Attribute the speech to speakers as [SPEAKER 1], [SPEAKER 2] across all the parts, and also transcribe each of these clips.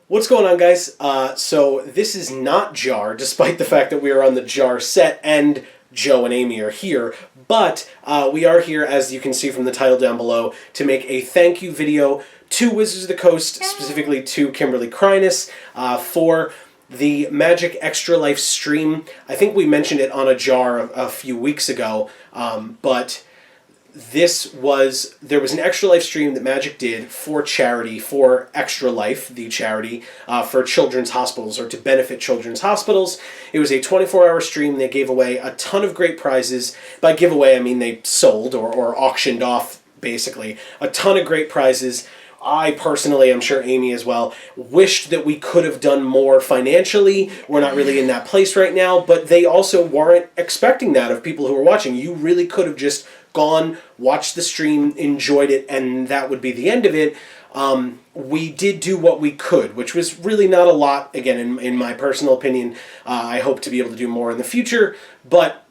[SPEAKER 1] What's going on, guys? So this is not JaAR, despite the fact that we are on the JaAR set and Joe and Amy are here. But we are here, as you can see from the title down below, to make a thank you video to Wizards of the Coast, specifically to Kimberly Krynis, for the Magic Extra Life stream. I think we mentioned it on a JaAR a few weeks ago, but there was an Extra Life stream that Magic did for charity, for Extra Life, the charity, for children's hospitals, or to benefit children's hospitals. It was a 24-hour stream. They gave away a ton of great prizes. By giveaway, I mean they sold or auctioned off, basically, a ton of great prizes. I personally, I'm sure Amy as well, wished that we could have done more financially. We're not really in that place right now, but they also weren't expecting that of people who are watching. You really could have just gone, watched the stream, enjoyed it, and that would be the end of it. We did do what we could, which was really not a lot. Again, in my personal opinion, I hope to be able to do more in the future, but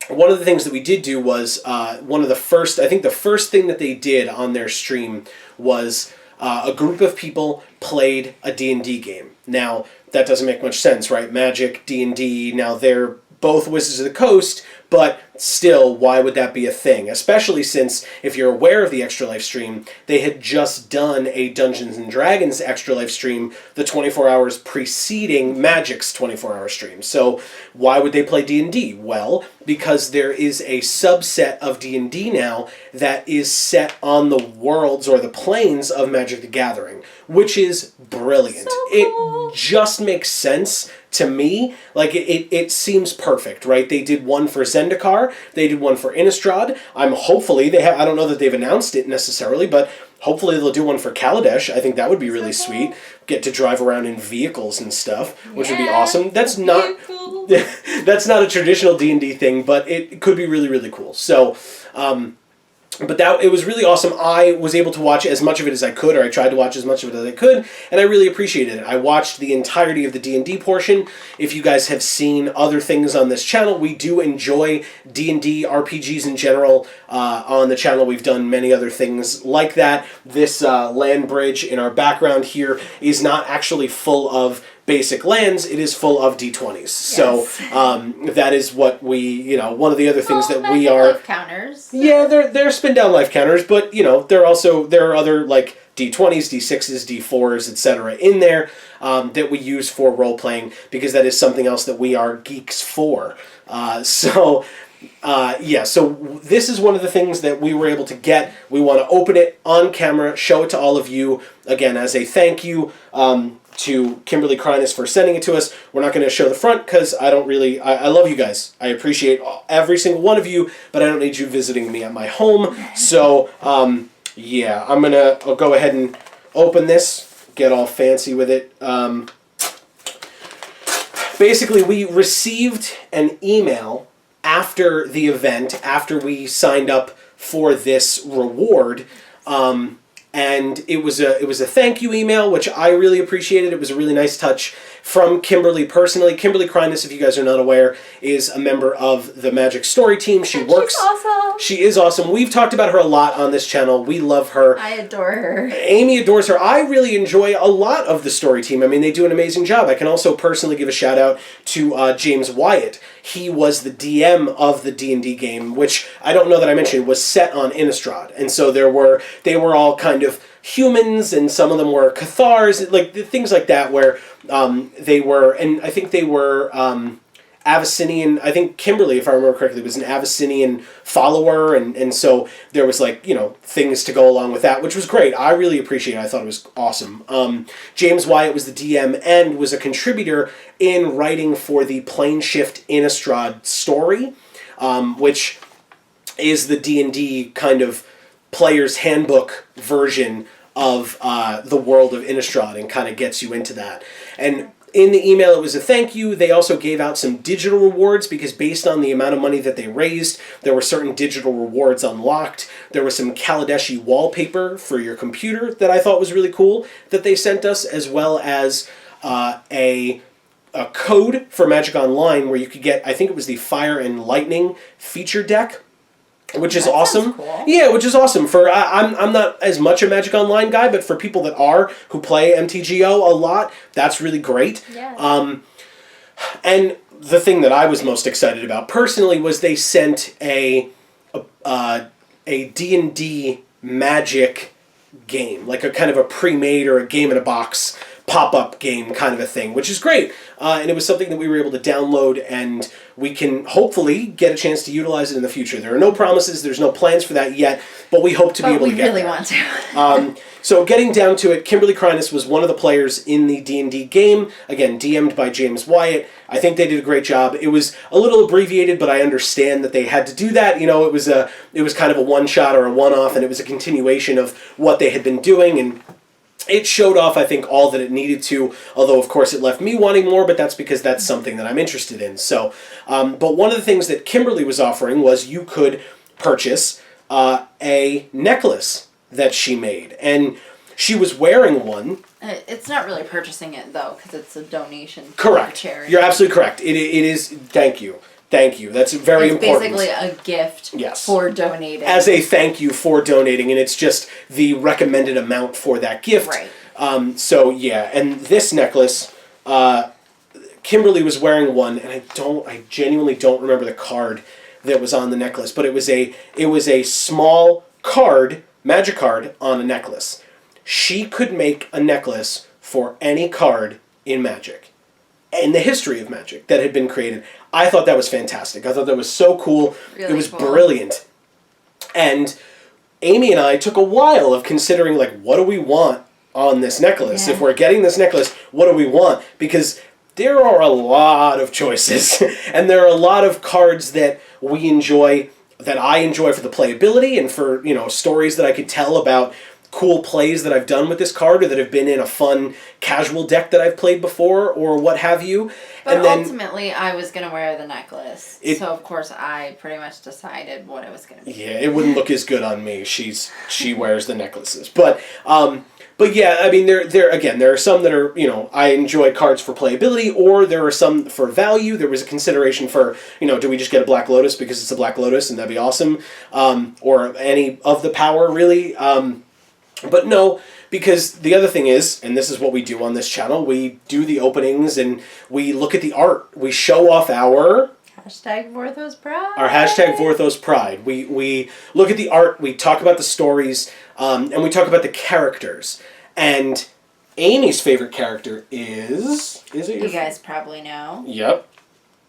[SPEAKER 1] one of the things that we did do was I think the first thing that they did on their stream was a group of people played a D&D game. Now, that doesn't make much sense, right? Magic, D&D, now they're both Wizards of the Coast, but still, why would that be a thing? Especially since, if you're aware of the Extra Life stream, they had just done a Dungeons & Dragons Extra Life stream the 24 hours preceding Magic's 24-hour stream. So why would they play D&D? Well, because there is a subset of D&D now that is set on the worlds or the planes of Magic the Gathering, which is brilliant.
[SPEAKER 2] So cool.
[SPEAKER 1] It just makes sense to me. Like, it seems perfect, right? They did one for Zendikar, they did one for Innistrad. Hopefully, I don't know that they've announced it necessarily, but hopefully they'll do one for Kaladesh. I think that would be really sweet. Get to drive around in vehicles and stuff, which would be awesome. That's not that's not a traditional D&D thing, but it could be really, really cool. So, but it was really awesome. I was able to watch as much of it as I could, or I tried to watch as much of it as I could, and I really appreciated it. I watched the entirety of the D&D portion. If you guys have seen other things on this channel, we do enjoy D&D, RPGs in general. On the channel, we've done many other things like that. This land bridge in our background here is not actually full of basic lands, it is full of D20s. Yes. So that is what we, one of the other things that we are.
[SPEAKER 2] Life counters.
[SPEAKER 1] Yeah, they're spin down life counters, but there are other like D20s, D6s, D4s, etc. in there that we use for role playing, because that is something else that we are geeks for. So this is one of the things that we were able to get. We want to open it on camera, show it to all of you, again, as a thank you to Kimberly Krynis for sending it to us. We're not going to show the front because I love you guys. I appreciate every single one of you, but I don't need you visiting me at my home. So, I'll go ahead and open this, get all fancy with it. Basically, we received an email after the event, after we signed up for this reward, and it was a thank you email, which I really appreciated. It was a really nice touch from Kimberly personally. Kimberly Krynis, if you guys are not aware, is a member of the Magic Story team. She's
[SPEAKER 2] awesome.
[SPEAKER 1] She is awesome. We've talked about her a lot on this channel. We love her.
[SPEAKER 2] I adore her.
[SPEAKER 1] Amy adores her. I really enjoy a lot of the Story team. I mean, they do an amazing job. I can also personally give a shout out to James Wyatt. He was the DM of the D&D game, which I don't know that I mentioned was set on Innistrad, and so they were all kind of humans, and some of them were Cathars, like things like that, where they were, and I think they were Abyssinian. I think Kimberly, if I remember correctly, was an Abyssinian follower, and so there was things to go along with that, which was great. I really appreciate it. I thought it was awesome. James Wyatt was the DM and was a contributor in writing for the Planeshift Innistrad story, which is the D&D kind of player's handbook version of the world of Innistrad, and kind of gets you into that. And in the email, it was a thank you. They also gave out some digital rewards, because based on the amount of money that they raised, there were certain digital rewards unlocked. There was some Kaladeshi wallpaper for your computer that I thought was really cool that they sent us, as well as a code for Magic Online where you could get, I think it was the Fire and Lightning feature deck. which is
[SPEAKER 2] That sounds
[SPEAKER 1] awesome.
[SPEAKER 2] cool.
[SPEAKER 1] Yeah, which is awesome. I'm not as much a Magic Online guy, but for people that are, who play MTGO a lot, that's really great.
[SPEAKER 2] Yeah.
[SPEAKER 1] And the thing that I was most excited about personally was they sent a D&D Magic game, like a kind of a pre-made or a game in a box pop-up game kind of a thing, which is great. And it was something that we were able to download, and we can hopefully get a chance to utilize it in the future. There are no promises, there's no plans for that yet, but we hope to be able to get there.
[SPEAKER 2] We really want to.
[SPEAKER 1] So getting down to it, Kimberly Kreines was one of the players in the D&D game, again, DM'd by James Wyatt. I think they did a great job. It was a little abbreviated, but I understand that they had to do that. You know, it was kind of a one-shot or a one-off, and it was a continuation of what they had been doing, and it showed off, I think, all that it needed to, although, of course, it left me wanting more, but that's because that's something that I'm interested in. So, but one of the things that Kimberly was offering was you could purchase a necklace that she made, and she was wearing one.
[SPEAKER 2] It's not really purchasing it, though, because it's a donation
[SPEAKER 1] Correct.
[SPEAKER 2] to charity.
[SPEAKER 1] You're absolutely correct. It is, thank you. Thank you. That's very important.
[SPEAKER 2] It's basically a gift
[SPEAKER 1] Yes.
[SPEAKER 2] for donating.
[SPEAKER 1] As a thank you for donating, and it's just the recommended amount for that gift.
[SPEAKER 2] Right.
[SPEAKER 1] So, yeah, and this necklace, Kimberly was wearing one, and I genuinely don't remember the card that was on the necklace, but it was a small card, magic card, on a necklace. She could make a necklace for any card in Magic, in the history of Magic, that had been created. I thought that was fantastic. I thought that was so cool.
[SPEAKER 2] Really
[SPEAKER 1] it was
[SPEAKER 2] cool.
[SPEAKER 1] Brilliant. And Amy and I took a while of considering, like, what do we want on this necklace?
[SPEAKER 2] Yeah.
[SPEAKER 1] If we're getting this necklace, what do we want? Because there are a lot of choices, and there are a lot of cards that we enjoy, that I enjoy for the playability and for, you know, stories that I could tell about cool plays that I've done with this card, or that have been in a fun casual deck that I've played before, or what have you.
[SPEAKER 2] But
[SPEAKER 1] and then
[SPEAKER 2] ultimately, I was going to wear the necklace. So, of course, I pretty much decided what it was going to be.
[SPEAKER 1] yeah, it wouldn't look as good on me. She wears the necklaces. But yeah, I mean, there are some that are, you know, I enjoy cards for playability, or there are some for value. There was a consideration for, you know, do we just get a Black Lotus because it's a Black Lotus and that'd be awesome, or any of the power, really. But no, because the other thing is, and this is what we do on this channel, we do the openings and we look at the art. We show off our
[SPEAKER 2] Hashtag Vorthos Pride.
[SPEAKER 1] our hashtag Vorthos Pride. We look at the art, we talk about the stories, and we talk about the characters. And Amy's favorite character is it
[SPEAKER 2] You guys probably know.
[SPEAKER 1] Yep.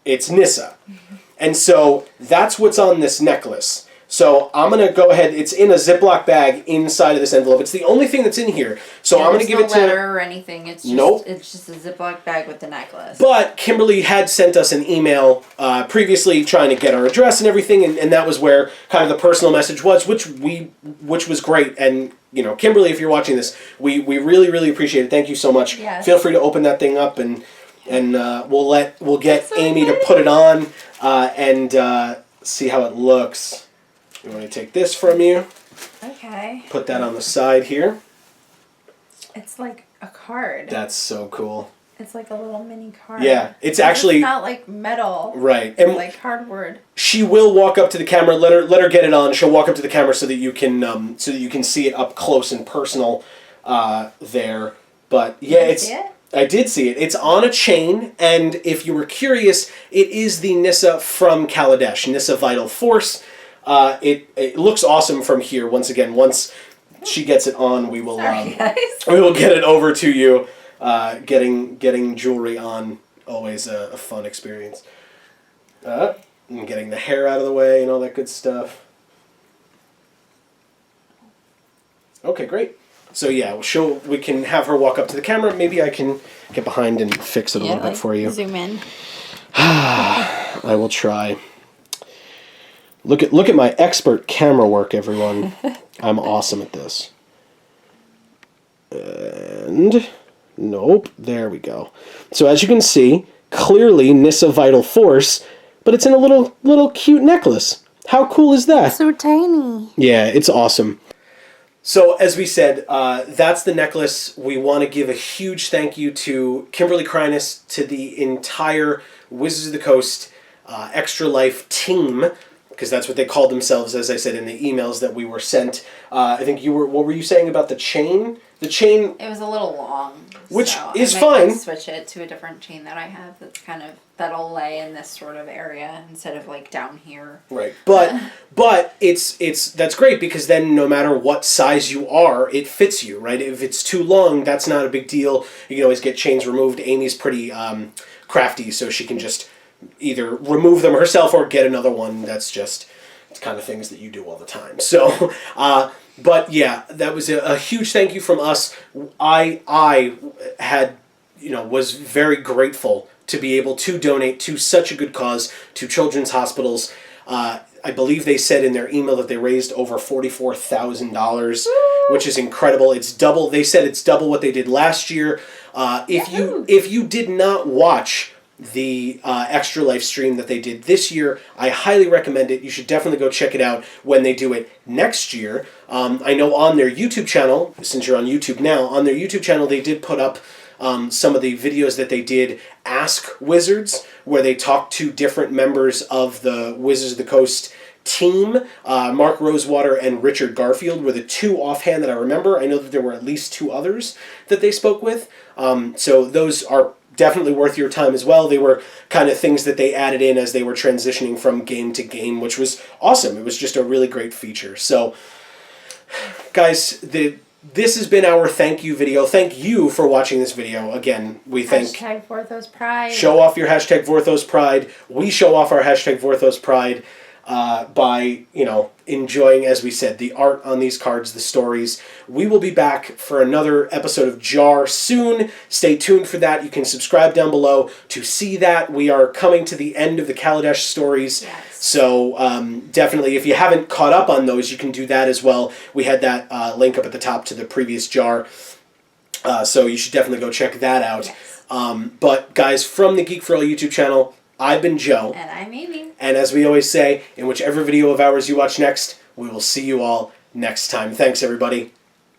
[SPEAKER 1] It's Nissa. And so that's what's on this necklace. So I'm going to go ahead. It's in a Ziploc bag inside of this envelope. It's the only thing that's in here. So I'm going to give it to...
[SPEAKER 2] There's no letter or anything. It's just,
[SPEAKER 1] Nope.
[SPEAKER 2] It's just a Ziploc bag with the necklace.
[SPEAKER 1] But Kimberly had sent us an email previously trying to get our address and everything, and that was where kind of the personal message was, which was great. And, you know, Kimberly, if you're watching this, we really, really appreciate it. Thank you so much.
[SPEAKER 2] Yes.
[SPEAKER 1] Feel free to open that thing up, and we'll get
[SPEAKER 2] so
[SPEAKER 1] Amy to put it on and see how it looks. I'm going to take this from you.
[SPEAKER 2] Okay.
[SPEAKER 1] Put that on the side here.
[SPEAKER 2] It's like a card.
[SPEAKER 1] That's so cool.
[SPEAKER 2] It's like a little mini card.
[SPEAKER 1] Yeah, it's actually...
[SPEAKER 2] It's not like metal.
[SPEAKER 1] Right.
[SPEAKER 2] It's like hardwood.
[SPEAKER 1] She will walk up to the camera. Let her get it on. She'll walk up to the camera so that you can see it up close and personal there. But yeah,
[SPEAKER 2] Did you see it?
[SPEAKER 1] I did see it. It's on a chain, and if you were curious, it is the Nissa from Kaladesh, Nissa Vital Force. It looks awesome from here. Once again, once she gets it on, we will we will get it over to you. Getting jewelry on, always a fun experience. And getting the hair out of the way and all that good stuff. Okay, great. So yeah, we can have her walk up to the camera. Maybe I can get behind and fix it a little bit for you.
[SPEAKER 2] Zoom in.
[SPEAKER 1] I will try. Look at my expert camera work, everyone. I'm awesome at this. And nope, there we go. So as you can see, clearly Nissa Vital Force, but it's in a little cute necklace. How cool is that?
[SPEAKER 2] So tiny.
[SPEAKER 1] Yeah, it's awesome. So as we said, that's the necklace. We want to give a huge thank you to Kimberly Kreines, to the entire Wizards of the Coast Extra Life team because that's what they called themselves, as I said in the emails that we were sent. I think what were you saying about the chain? The chain...
[SPEAKER 2] It was a little long.
[SPEAKER 1] Which
[SPEAKER 2] so
[SPEAKER 1] is
[SPEAKER 2] I
[SPEAKER 1] fine.
[SPEAKER 2] might switch it to a different chain that I have that's kind of, that'll lay in this sort of area instead of like down here.
[SPEAKER 1] Right. But it's that's great because then no matter what size you are, it fits you, right? If it's too long, that's not a big deal. You can always get chains removed. Amy's pretty crafty, so she can just either remove them herself or get another one. That's just it's kind of things that you do all the time. So, but yeah, that was a huge thank you from us. I had, was very grateful to be able to donate to such a good cause, to children's hospitals. I believe they said in their email that they raised over $44,000, which is incredible. It's double. They said it's double what they did last year. If you did not watch the Extra Life stream that they did this year, I highly recommend it. You should definitely go check it out when they do it next year. I know on their YouTube channel, since you're on YouTube now, on their YouTube channel they did put up some of the videos that they did Ask Wizards, where they talked to different members of the Wizards of the Coast team. Mark Rosewater and Richard Garfield were the two offhand that I remember. I know that there were at least two others that they spoke with. So those are definitely worth your time as well. They were kind of things that they added in as they were transitioning from game to game, which was awesome. It was just a really great feature. So, guys, this has been our thank you video. Thank you for watching this video. Again, we thank...
[SPEAKER 2] Hashtag Vorthos Pride.
[SPEAKER 1] Show off your hashtag Vorthos Pride. We show off our hashtag Vorthos Pride by, enjoying, as we said, the art on these cards, the stories. We will be back for another episode of JaAR soon. Stay tuned for that. You can subscribe down below to see that. We are coming to the end of the Kaladesh stories.
[SPEAKER 2] Yes.
[SPEAKER 1] So definitely, if you haven't caught up on those, you can do that as well. We had that link up at the top to the previous JaAR. So you should definitely go check that out. Yes. But guys, from the Geek for All YouTube channel, I've been Joe.
[SPEAKER 2] And I'm Amy.
[SPEAKER 1] And as we always say, in whichever video of ours you watch next, we will see you all next time. Thanks, everybody.